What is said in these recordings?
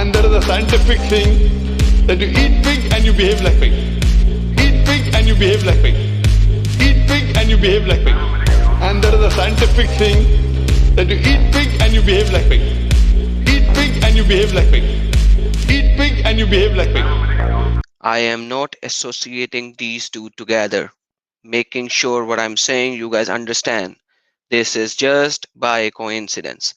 And there is a scientific thing that you eat pig and you behave like pig. Eat pig and you behave like pig. Eat pig and you behave like pig. And there is a scientific thing that you eat pig and you behave like pig. Eat pig and you behave like pig. Eat pig and you behave like pig. I am not associating these two together, making sure what I'm saying you guys understand. This is just by coincidence.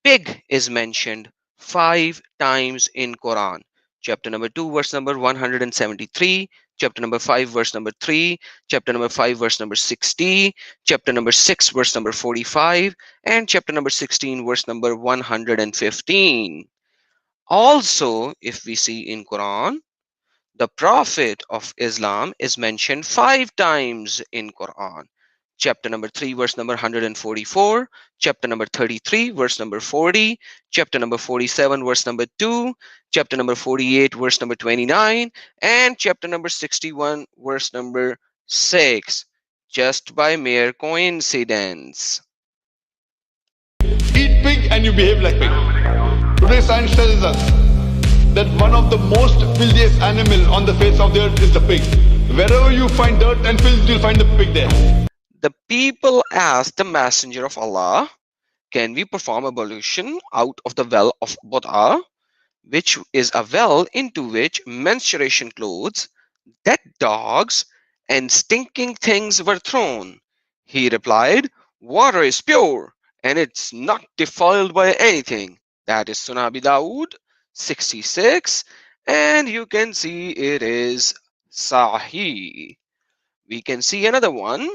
Pig is mentioned 5 times in Quran. Chapter number 2, verse number 173, chapter number 5, verse number 3, chapter number 5, verse number 60, chapter number 6, verse number 45, and chapter number 16, verse number 115. Also, if we see in Quran, the Prophet of Islam is mentioned 5 times in Quran. Chapter number 3, verse number 144, chapter number 33, verse number 40, chapter number 47, verse number 2, chapter number 48, verse number 29, and chapter number 61, verse number 6, just by mere coincidence. Eat pig and you behave like pig. Today science tells us that one of the most filthiest animal on the face of the earth is the pig. Wherever you find dirt and filth, you'll find the pig there. The people asked the Messenger of Allah, can we perform ablution out of the well of Buddha, which is a well into which menstruation clothes, dead dogs, and stinking things were thrown? He replied, water is pure and it's not defiled by anything. That is Sunan Abi Dawud 66, and you can see it is Sahih. We can see another one,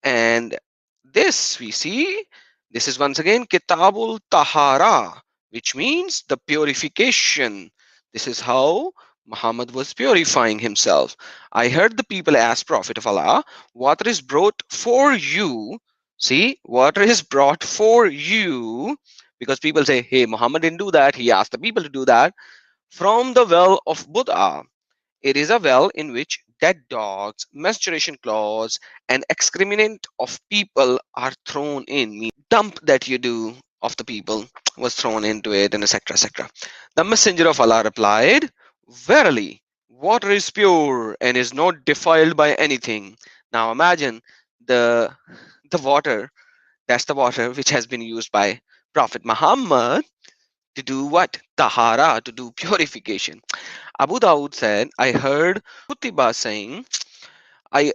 and this we see, this is once again Kitabul Tahara, which means the purification. This is how Muhammad was purifying himself. I heard the people ask Prophet of Allah, water is brought for you. See, water is brought for you, because people say, hey, Muhammad didn't do that, he asked the people to do that, from the well of Buddha. It is a well in which dead dogs, menstruation cloths, and excrement of people are thrown in. Mean dump that you do of the people was thrown into it, and etc. etc. The Messenger of Allah replied, verily, water is pure and is not defiled by anything. Now imagine the water, that's the water which has been used by Prophet Muhammad to do what? Tahara, to do purification. Abu Dawud said, I heard Qutbah saying, I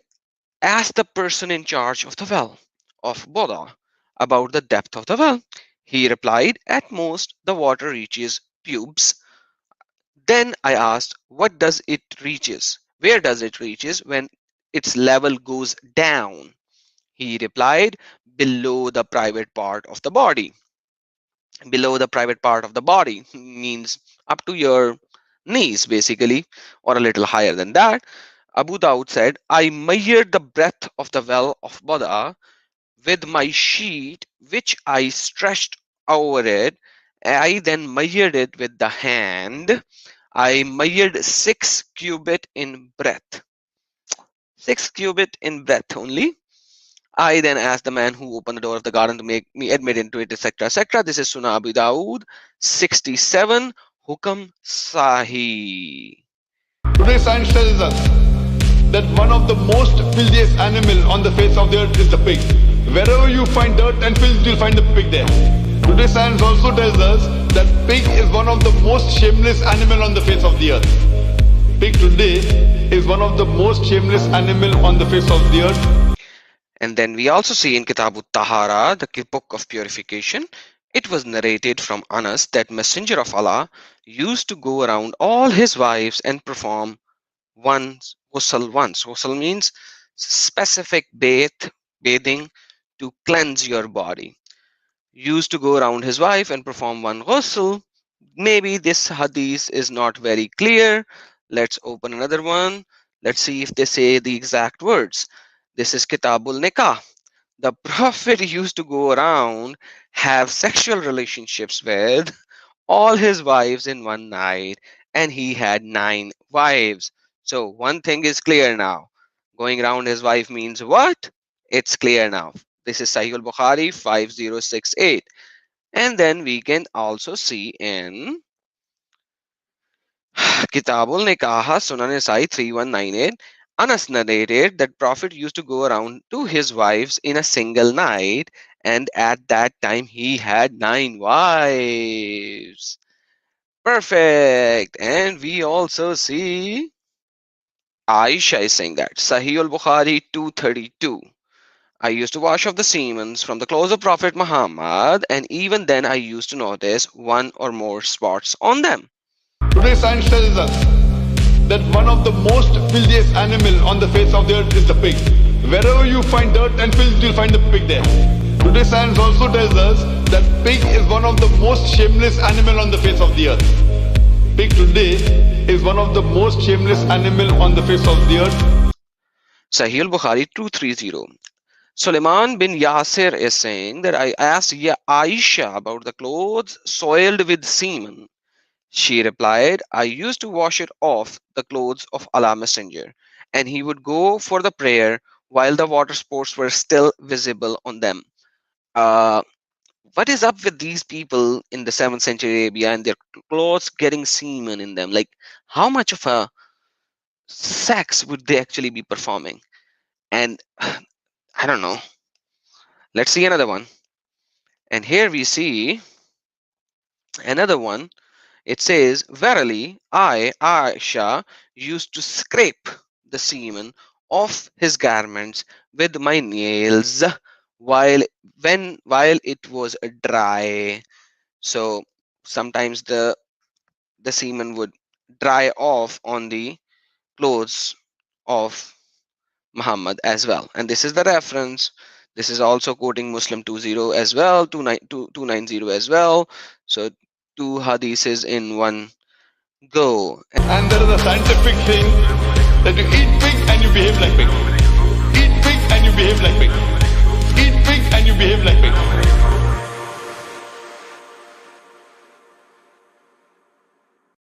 asked the person in charge of the well of Buddha about the depth of the well. He replied, at most the water reaches pubes. Then I asked, what does it reaches? Where does it reaches when its level goes down? He replied, below the private part of the body. Below the private part of the body means up to your knees basically, or a little higher than that. Abu Dawud said, I measured the breadth of the well of Buddha with my sheet which I stretched over it. I then measured it with the hand. I measured 6 cubit in breadth. 6 cubit in breadth only. I then asked the man who opened the door of the garden to make me admit into it, etc. etc. This is Sunan Abi Dawud 67, Hukam Sahih. Today science tells us that one of the most filthiest animal on the face of the earth is the pig. Wherever you find dirt and filth, you'll find the pig there. Today science also tells us that pig is one of the most shameless animal on the face of the earth. Pig today is one of the most shameless animal on the face of the earth. And then we also see in Kitabut Tahara, the book of purification, it was narrated from Anas that Messenger of Allah used to go around all his wives and perform once ghusl. Ghusl means specific bathing to cleanse your body. Used to go around his wife and perform one ghusl. Maybe this hadith is not very clear. Let's open another one. Let's see if they say the exact words. This is Kitabul Nikah. The Prophet used to go around, have sexual relationships with all his wives in one night, and he had 9 wives. So one thing is clear now. Going around his wife means what? It's clear now. This is Sahih al-Bukhari 5068. And then we can also see in Kitabul Nikaha Sunan Nasai 3198. Anas narrated that Prophet used to go around to his wives in a single night, and at that time he had 9 wives. Perfect. And we also see Aisha is saying that. Sahih al-Bukhari 232. I used to wash off the semen from the clothes of Prophet Muhammad, and even then I used to notice one or more spots on them. Today science tells us that one of the most filthiest animal on the face of the earth is the pig. Wherever you find dirt and filth, you'll find the pig there. Today science also tells us that pig is one of the most shameless animal on the face of the earth. Pig today is one of the most shameless animal on the face of the earth. Sahih al-Bukhari 230. Suleiman bin Yasir is saying that I asked Aisha about the clothes soiled with semen. She replied, I used to wash it off the clothes of Allah Messenger, and he would go for the prayer while the water spots were still visible on them. What is up with these people in the 7th century Arabia and their clothes getting semen in them? Like, how much of a sex would they actually be performing? And I don't know. Let's see another one. And here we see another one. It says, verily, I, Aisha, used to scrape the semen off his garments with my nails while it was dry. So sometimes the semen would dry off on the clothes of Muhammad as well. And this is the reference. This is also quoting Muslim 20 as well, 290 as well. So 2 hadiths in one go. And there is a scientific thing that you eat pig and you behave like pig.